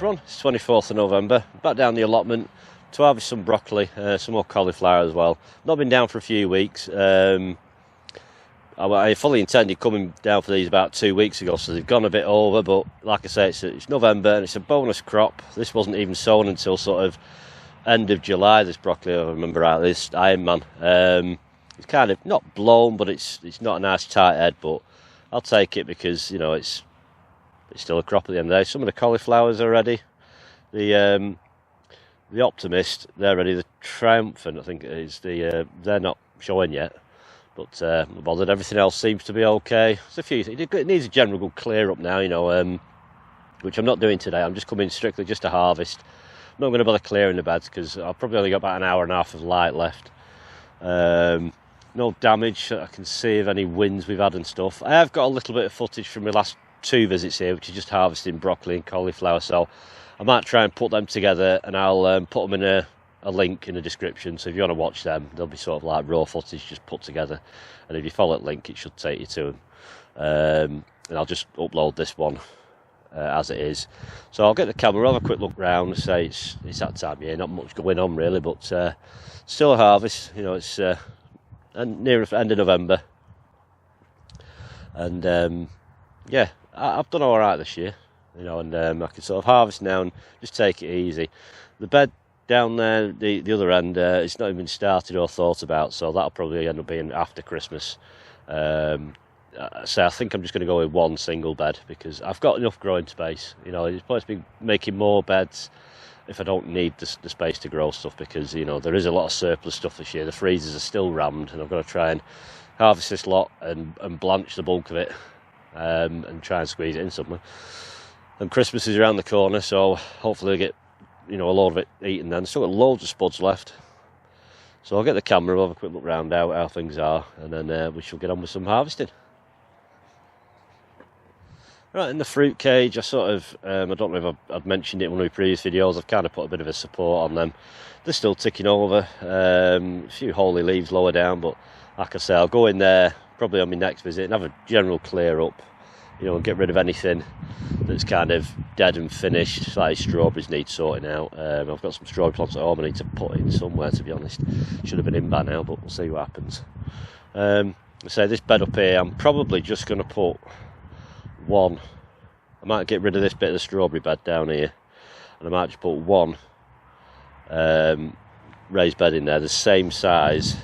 everyone, it's 24th of November, back down the allotment to harvest some broccoli, some more cauliflower as well. Not been down for a few weeks. I fully intended coming down for these about 2 weeks ago, so they've gone a bit over, but like I say, it's November and it's a bonus crop. This wasn't even sown until sort of end of July, this broccoli, if I remember right, this Iron Man. It's kind of not blown, but it's not a nice tight head, but I'll take it because, you know, it's still a crop at the end of the day. Some of the cauliflowers are ready. The Optimist, they're ready. The Triumphant, I think it is, they're not showing yet, but not bothered. Everything else seems to be okay. There's a few things. It needs a general good clear up now, you know, which I'm not doing today. I'm just coming strictly just to harvest. I'm not going to bother clearing the beds because I've probably only got about an hour and a half of light left. No damage that I can see of any winds we've had and stuff. I have got a little bit of footage from my last 2 visits here, which is just harvesting broccoli and cauliflower, so I might try and put them together, and I'll put them in a link in the description, so if you want to watch them, they'll be sort of like raw footage just put together, and if you follow that link it should take you to them. And I'll just upload this one as it is. So I'll get the camera, have a quick look round and say it's that time of year, not much going on really, but still a harvest, you know, it's near the end of November, and yeah, I've done all right this year, you know, and I can sort of harvest now and just take it easy. The bed down there, the other end, it's not even started or thought about, so that'll probably end up being after Christmas. So I think I'm just going to go with one single bed because I've got enough growing space. You know, it's supposed to be making more beds if I don't need the space to grow stuff, because, you know, there is a lot of surplus stuff this year. The freezers are still rammed, and I've got to try and harvest this lot and blanch the bulk of it, and try and squeeze it in somewhere. And Christmas is around the corner, so hopefully I get, you know, a load of it eaten then. Still got loads of spuds left, so I'll get the camera, we'll have a quick look round out how things are, and then we shall get on with some harvesting. Right, in the fruit cage, I sort of, I don't know if I've mentioned it in one of my previous videos, I've kind of put a bit of a support on them. They're still ticking over, a few holy leaves lower down, but like I say, I'll go in there probably on my next visit and have a general clear up, you know, and get rid of anything that's kind of dead and finished. Like strawberries need sorting out. I've got some strawberry plants at home I need to put in somewhere, to be honest. Should have been in by now, but we'll see what happens. So this bed up here, I'm probably just going to put one. I might get rid of this bit of the strawberry bed down here, and I might just put one raised bed in there, the same size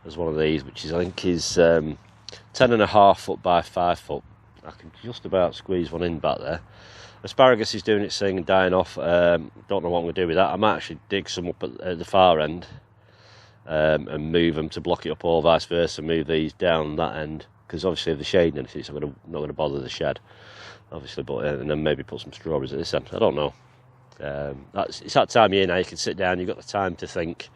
as one of these, which is, I think is 10.5 foot by 5 foot. I can just about squeeze one in back there. Asparagus is doing its thing and dying off. Don't know what I'm going to do with that. I might actually dig some up at the far end and move them to block it up, or vice versa, move these down that end, because obviously if the shade and anything, so I'm not going to bother the shed, obviously, but and then maybe put some strawberries at this end. I don't know. It's that time of year now. You can sit down, you've got the time to think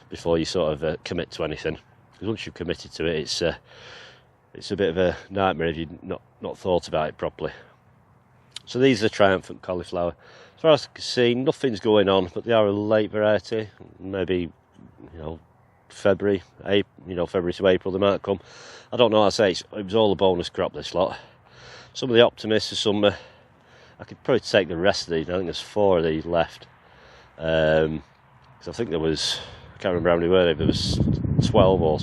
before you sort of commit to anything. Because once you've committed to it, it's a bit of a nightmare if you've not thought about it properly. So these are the Triumphant cauliflower. As far as I can see, nothing's going on, but they are a late variety. Maybe, you know, February to April they might come. I don't know. I say it was all a bonus crop, this lot. Some of the Optimists, some I could probably take the rest of these. I think there's 4 of these left. Because I think there was, I can't remember how many were there. There was 12 or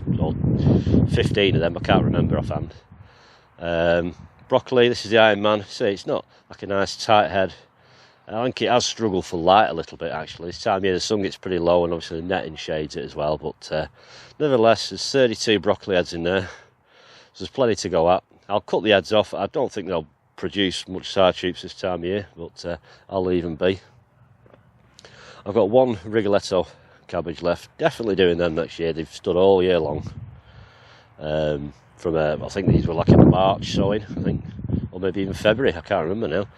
15 of them. I can't remember offhand. Broccoli. This is the Iron Man. See, it's not like a nice tight head. I think it has struggled for light a little bit, actually. This time of year the sun gets pretty low, and obviously the netting shades it as well, but nevertheless there's 32 broccoli heads in there, so there's plenty to go at. I'll cut the heads off. I don't think they'll produce much side shoots this time of year, but I'll leave them be. I've got one Rigoletto cabbage left, definitely doing them next year. They've stood all year long. I think these were like in March sowing, I think, or maybe even February, I can't remember now.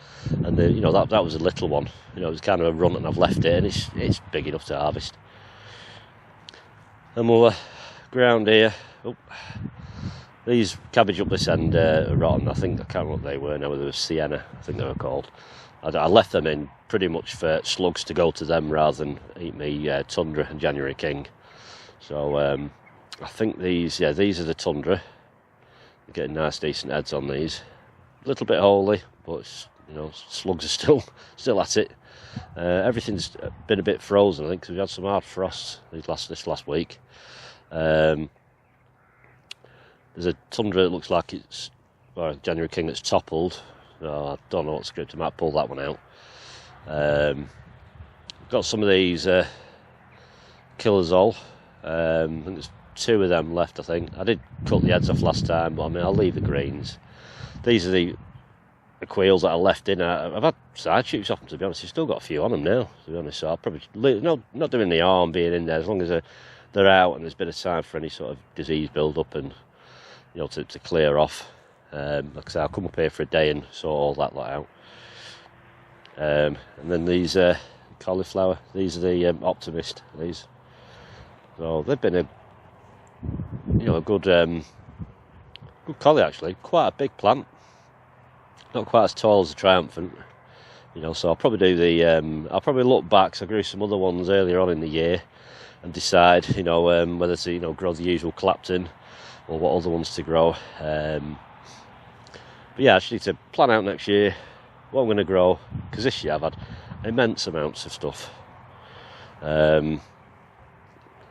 And you know, that was a little one, you know, it was kind of a run, and I've left it, and it's big enough to harvest. And we'll ground here. Oh, these cabbage up this end are rotten. I can't remember what they were now, whether it was Sienna, I think they were called. I left them in pretty much for slugs to go to them rather than eat me Tundra and January King. So I think these are the Tundra. We're getting nice decent heads on these. A little bit holy, but it's, you know, slugs are still at it. Everything's been a bit frozen, I think, because we've had some hard frosts this last week. There's a tundra that looks like it's a January King that's toppled. I don't know what script, I might pull that one out. Got some of these killers all. I think there's 2 of them left, I think. I did cut the heads off last time, but I mean, I'll leave the greens. These are the quails that I left in. I've had side shoots off them, to be honest. I've still got a few on them now, to be honest. So I'll probably not doing the harm being in there, as long as they're out and there's a bit of time for any sort of disease build up and to clear off. Like I say, I'll come up here for a day and sort all that lot out. And then these cauliflower, these are the Optimist. These, so they've been a good collie actually. Quite a big plant. Not quite as tall as the Triumphant, so I'll probably do I'll probably look back, so I grew some other ones earlier on in the year and decide, whether to, grow the usual Clapton or what other ones to grow. But yeah, actually to plan out next year what I'm going to grow, because this year I've had immense amounts of stuff. And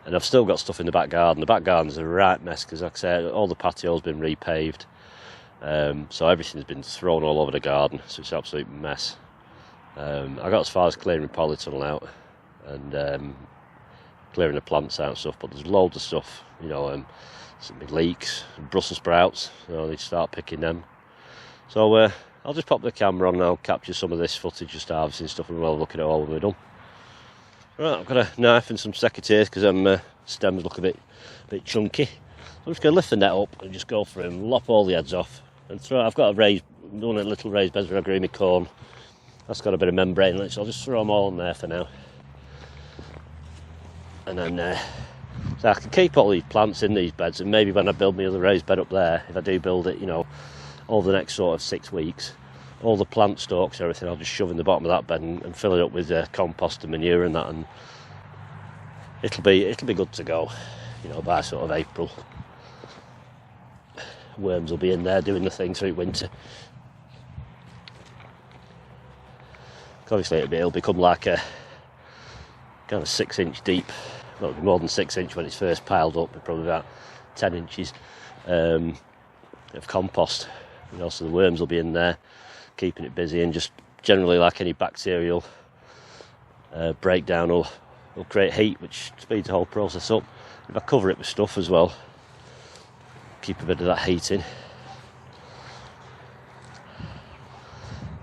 I've still got stuff in the back garden. The back garden's a right mess, because like I said, all the patio's been repaved. So everything's been thrown all over the garden, so it's an absolute mess. I got as far as clearing polytunnel out and clearing the plants out and stuff, but there's loads of stuff, some big leeks, Brussels sprouts, I need to start picking them. So I'll just pop the camera on and I'll capture some of this footage, just harvesting stuff, and we'll look at it all when we're done. Right, I've got a knife and some secateurs because them stems look a bit chunky. So I'm just going to lift the net up and just go for him, lop all the heads off, and throw. I've got a little raised beds where I grew my corn. That's got a bit of membrane in it, so I'll just throw them all in there for now. And then, so I can keep all these plants in these beds, and maybe when I build my other raised bed up there, if I do build it, over the next sort of 6 weeks, all the plant stalks, everything, I'll just shove in the bottom of that bed and fill it up with compost and manure and that, and it'll be good to go, by sort of April. Worms will be in there doing the thing through winter. Obviously it'll become like a kind of 6 inch deep, well, it'll be more than 6 inch when it's first piled up, but probably about 10 inches of compost, so the worms will be in there keeping it busy, and just generally, like any bacterial breakdown, will create heat, which speeds the whole process up. If I cover it with stuff as well, keep a bit of that heat in.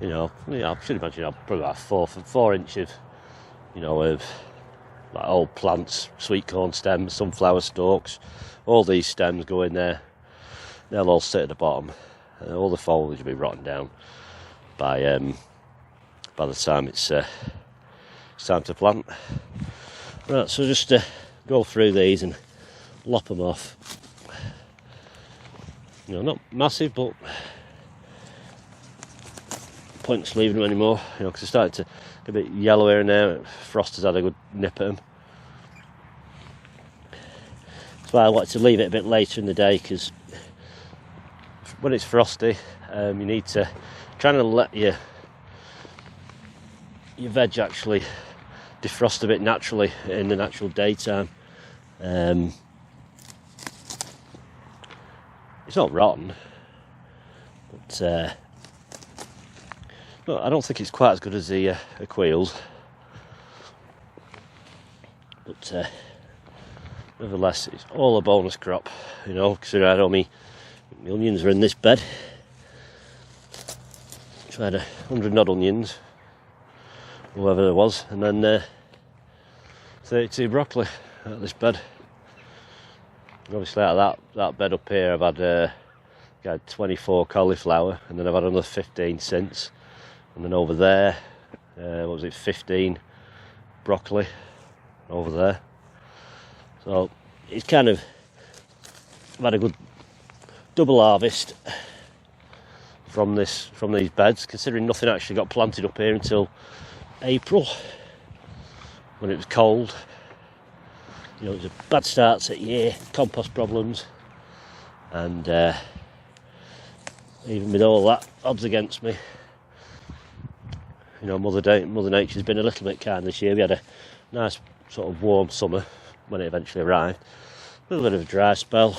I should imagine probably about 4 inches, of like old plants, sweet corn stems, sunflower stalks. All these stems go in there. They'll all sit at the bottom. All the foliage will be rotten down by the time it's time to plant. Right, so just go through these and lop them off. Not massive, but pointless leaving them anymore, because they're starting to get a bit yellow here and there. Frost has had a good nip at them. That's why I like to leave it a bit later in the day, because when it's frosty, you need to try and let your veg actually defrost a bit naturally in the natural daytime. It's not rotten, but I don't think it's quite as good as the quails. But nevertheless, it's all a bonus crop, considering I don't mean the onions are in this bed. Tried 100 odd onions, whoever there was, and then 32 broccoli out of this bed. Obviously out of that bed up here, I've had 24 cauliflower, and then I've had another 15 since, and then over there, 15 broccoli over there. So it's kind of, I've had a good double harvest from these beds, considering nothing actually got planted up here until April, when it was cold. It was a bad start to the year, compost problems, and even with all that odds against me, Mother Nature's been a little bit kind this year. We had a nice sort of warm summer when it eventually arrived. A little bit of a dry spell.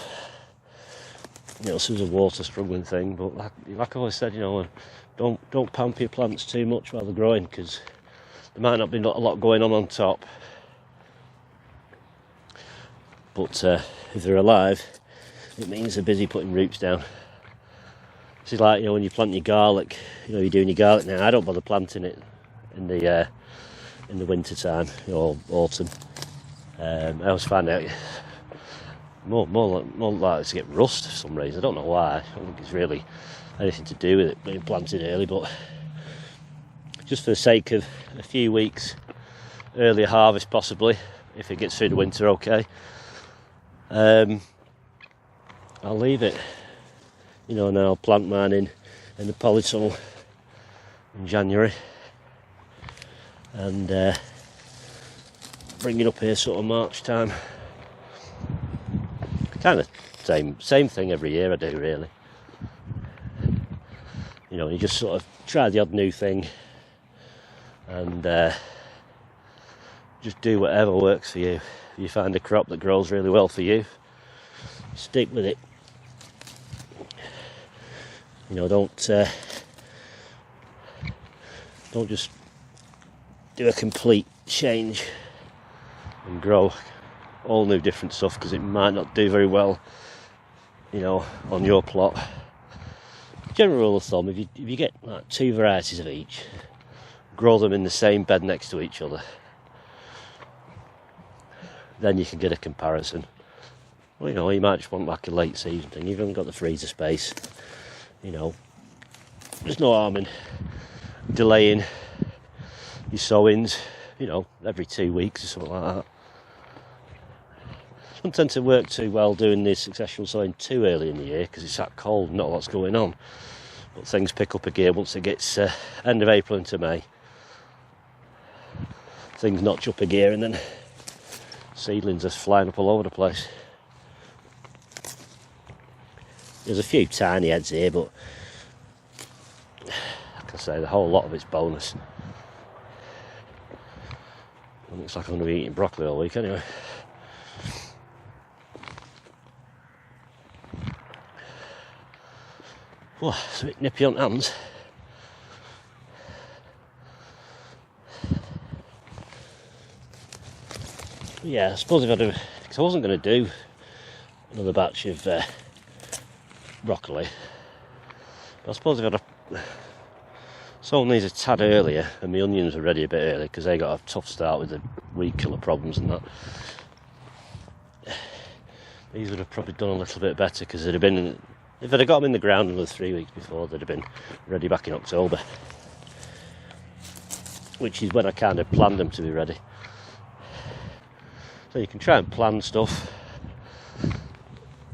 So it was a water struggling thing, but like I always said, don't pamper your plants too much while they're growing, because there might not be a lot going on top, but if they're alive, it means they're busy putting roots down. This is like when you plant your garlic. You're doing your garlic now. I don't bother planting it in the winter time or autumn. I always find out more likely to get rust for some reason. I don't know why. I don't think it's really anything to do with it being planted early, but just for the sake of a few weeks earlier harvest, possibly, if it gets through the winter okay, I'll leave it. And I'll plant mine in the polytunnel in January, and bring it up here sort of March time. Kind of same thing every year I do, really. You just sort of try the odd new thing, and just do whatever works for you. If you find a crop that grows really well for you, stick with it. Don't just do a complete change and grow all new different stuff, because it might not do very well, on your plot. General rule of thumb: if you get like 2 varieties of each, grow them in the same bed next to each other, then you can get a comparison. Well, you might just want like a late season thing. You've only got the freezer space. There's no harm in delaying your sowings, every 2 weeks or something like that. Don't tend to work too well doing the successional sowing too early in the year, because it's that cold and not a lot's going on. But things pick up again once it gets end of April into May. Things notch up a gear, and then seedlings are flying up all over the place. There's a few tiny heads here, but like I say, the whole lot of it's bonus. It looks like I'm going to be eating broccoli all week anyway. Oh, it's a bit nippy on hands. Yeah, I suppose if I do, because I wasn't going to do another batch of broccoli, but I suppose if I'd have sown these a tad earlier, and my onions were ready a bit early, because they got a tough start with the weed killer problems and that, these would have probably done a little bit better, because they'd have been, if I'd have got them in the ground another 3 weeks before, they'd have been ready back in October, which is when I kind of planned them to be ready. So you can try and plan stuff,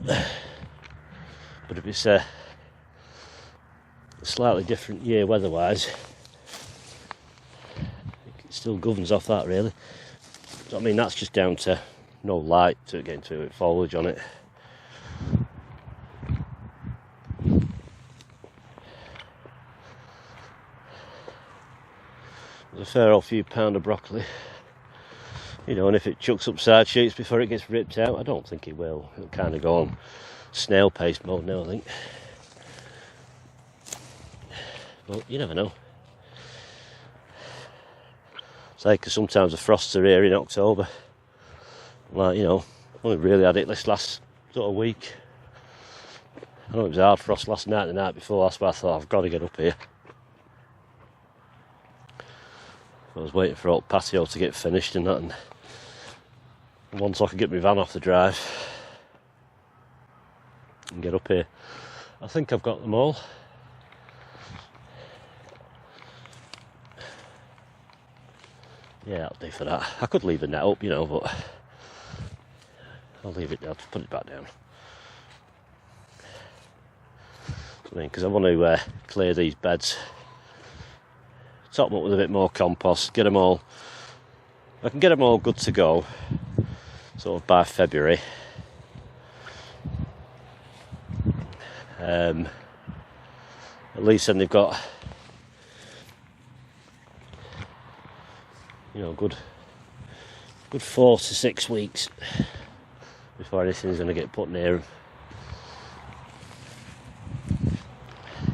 but if it's a slightly different year weather-wise, it still governs off that, really. So, that's just down to no light to it getting through with foliage on it. There's a fair old few pound of broccoli. And if it chucks up side shoots before it gets ripped out, I don't think it will. It'll kind of go on snail pace mode now, I think. But you never know. Because sometimes the frosts are here in October. Only really had it this last sort of week. I know it was hard frost last night and the night before, that's why I thought I've got to get up here. I was waiting for old patio to get finished and that, and once I could get my van off the drive and get up here. I think I've got them all. Yeah, that'll do for that. I could leave the net up, but I'll leave it. I'll just put it back down. Because I want to clear these beds, top them up with a bit more compost, get them all. I can get them all good to go, sort of by February. At least then they've got you know, good 4 to 6 weeks before anything's going to get put near them.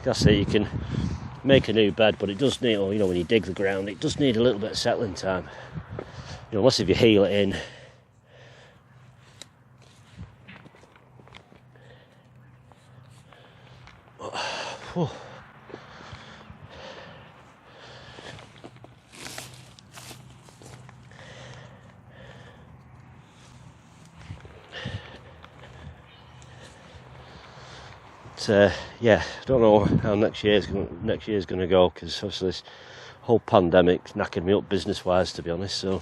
That's it, you can make a new bed, but it does need, or, you know, when you dig the ground, it does need a little bit of settling time. You know, unless if you heel it in. Oh. Yeah, I don't know how next year's going to go, because obviously this whole pandemic's knackered me up business-wise, to be honest. So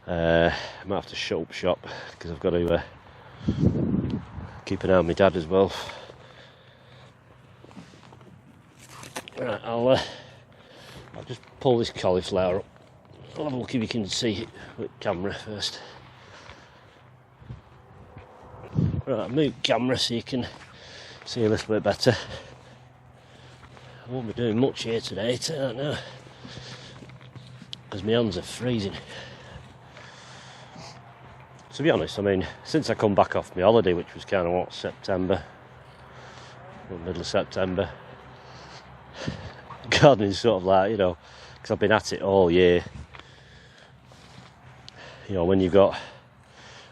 I might have to shut up shop, because I've got to keep an eye on my dad as well. Right, I'll just pull this cauliflower up. I'll have a look if you can see it with camera first. Right, move camera so you can see a little bit better. I won't be doing much here today, I don't know, because my hands are freezing. To be honest, I mean, since I come back off my holiday, which was kind of September, middle of September, gardening's sort of like, you know, because I've been at it all year. You know, when you've got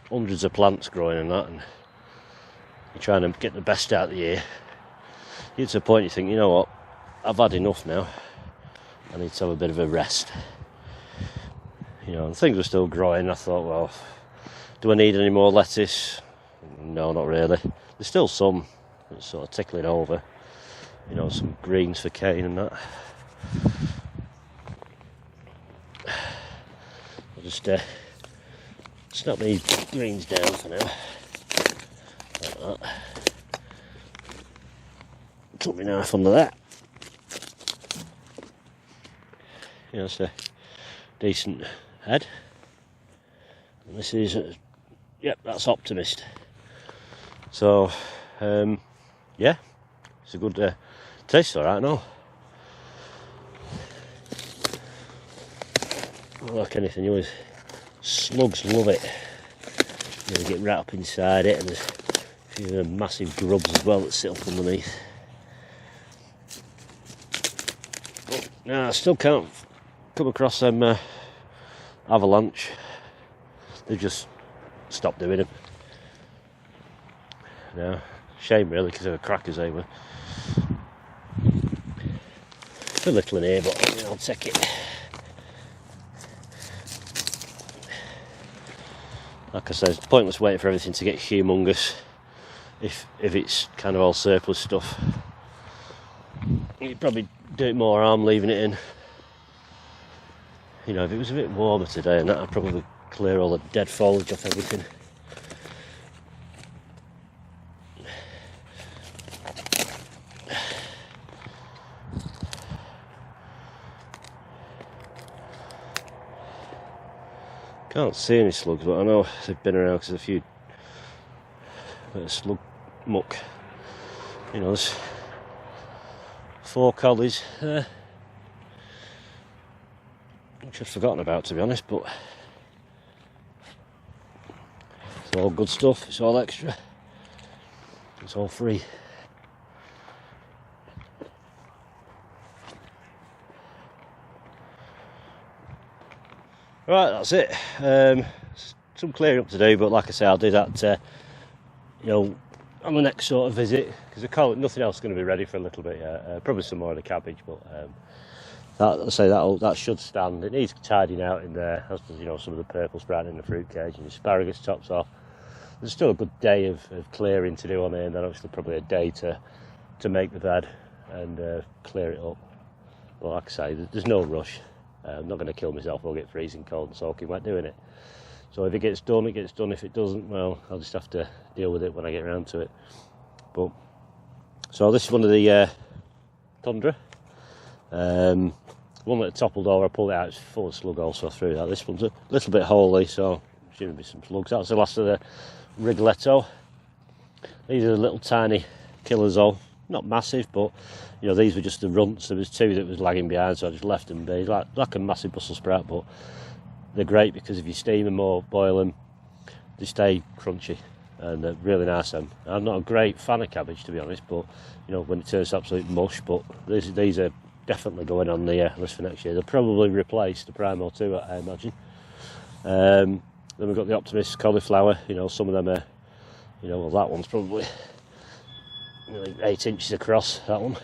hundreds of plants growing and that, and you're trying to get the best out of the year, you get to a point you think, you know what, I've had enough now, I need to have a bit of a rest. You know, and things were still growing. I thought, well, do I need any more lettuce? No, not really. There's still some that's sort of tickling over, you know, some greens for Kane and that. I'll just snap these greens down for now. Like that. Took my knife under that. You know, it's a decent head. And this is, yep, that's Optimist. So, yeah, it's a good taste, alright, no? Not like anything, you always, slugs love it. You know, get right up inside it, and there's a few massive grubs as well that sit up underneath. But, no, I still can't come across them avalanche. They've just stopped doing them. No, shame really, because they were crackers, they were. A little in here, but you know, I'll take it. Like I said, it's pointless waiting for everything to get humongous if it's kind of all surplus stuff. You'd probably do it more harm leaving it in. You know, if it was a bit warmer today and that, I'd probably clear all the dead foliage off everything. Can't see any slugs, but I know they've been around because there's a few bit of slug muck. You know, there's 4 collies there, which I'd forgotten about, to be honest, but it's all good stuff, it's all extra, it's all free. Right, that's it. Some clearing up to do, but like I say, I'll do that, you know, on the next sort of visit, because nothing else is going to be ready for a little bit yet. Probably some more of the cabbage, but that should stand. It needs tidying out in there, as does, you know, some of the purple sprouting in the fruit cage and the asparagus tops off. There's still a good day of clearing to do on there, and then obviously probably a day to make the bed and clear it up. But like I say, there's no rush. I'm not going to kill myself or get freezing cold and soaking wet doing it. So if it gets done, it gets done. If it doesn't, well, I'll just have to deal with it when I get around to it. But so this is one of the Tundra. One that toppled over, I pulled it out, it's full of slug also through that. This one's a little bit holy, so there should be some slugs. That's the last of the Rigoletto. These are the little tiny killers all. Not massive, but you know, these were just the runts. There was 2 that was lagging behind, so I just left them be. Like a massive Brussels sprout, but they're great because if you steam them or boil them, they stay crunchy and they're really nice. Them. I'm not a great fan of cabbage, to be honest, but you know, when it turns absolute mush. But these are definitely going on the list for next year. They'll probably replace the Primo 2, I imagine. Then we've got the Optimist cauliflower. You know, some of them are, you know, well, that one's probably nearly 8 inches across, that one.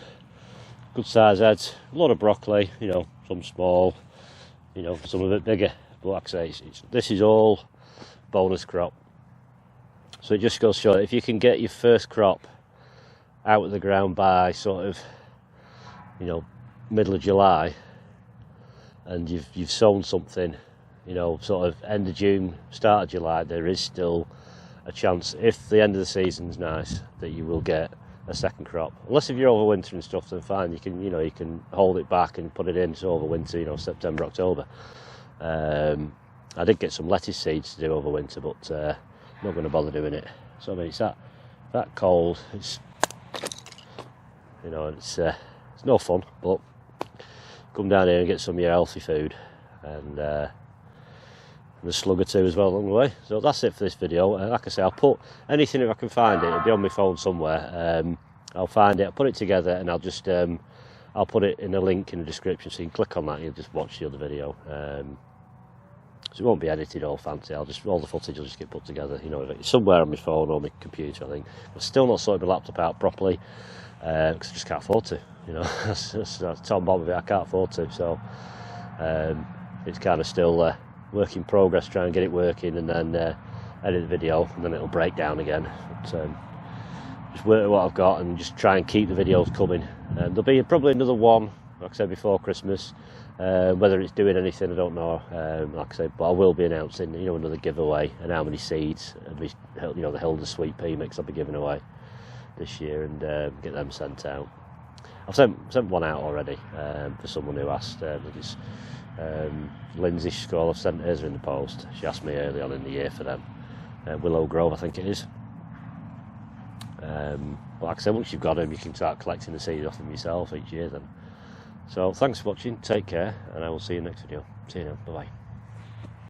Good size heads. A lot of broccoli, you know, some small, you know, some a bit bigger. But like I say, this is all bonus crop. So it just goes to show that if you can get your first crop out of the ground by sort of, you know, middle of July, and you've sown something, you know, sort of end of June, start of July, there is still a chance, if the end of the season's nice, that you will get a second crop. Unless if you're overwintering stuff, then fine, you can, you know, you can hold it back and put it in to overwinter, you know, September, October. I did get some lettuce seeds to do over winter, but not going to bother doing it. So I mean, it's that cold. It's, you know, it's no fun. But come down here and get some of your healthy food, and a slug or two as well along the way. So that's it for this video. Like I say, I'll put anything if I can find it. It'll be on my phone somewhere. I'll find it. I'll put it together, and I'll just I'll put it in a link in the description, so you can click on that and you'll just watch the other video. So it won't be edited all fancy. All the footage will just get put together, you know, it's somewhere on my phone or my computer, I think. But still not sorting my laptop out properly, because I just can't afford to, you know. that's top and bottom of it, I can't afford to. So it's kind of still work in progress, try and get it working, and then edit the video, and then it'll break down again. But just work with what I've got and just try and keep the videos coming. There'll be probably another one, like I said, before Christmas. Whether it's doing anything, I don't know. Like I said, but I will be announcing, you know, another giveaway and how many seeds, you know, the Hilda Sweet Pea mix I'll be giving away this year, and get them sent out. I've sent one out already for someone who asked. It's Lindsay School. I've sent hers in the post. She asked me early on in the year for them. Willow Grove, I think it is. But like I said, once you've got them, you can start collecting the seeds off them yourself each year then. So thanks for watching, take care, and I will see you next video. See you now, bye bye.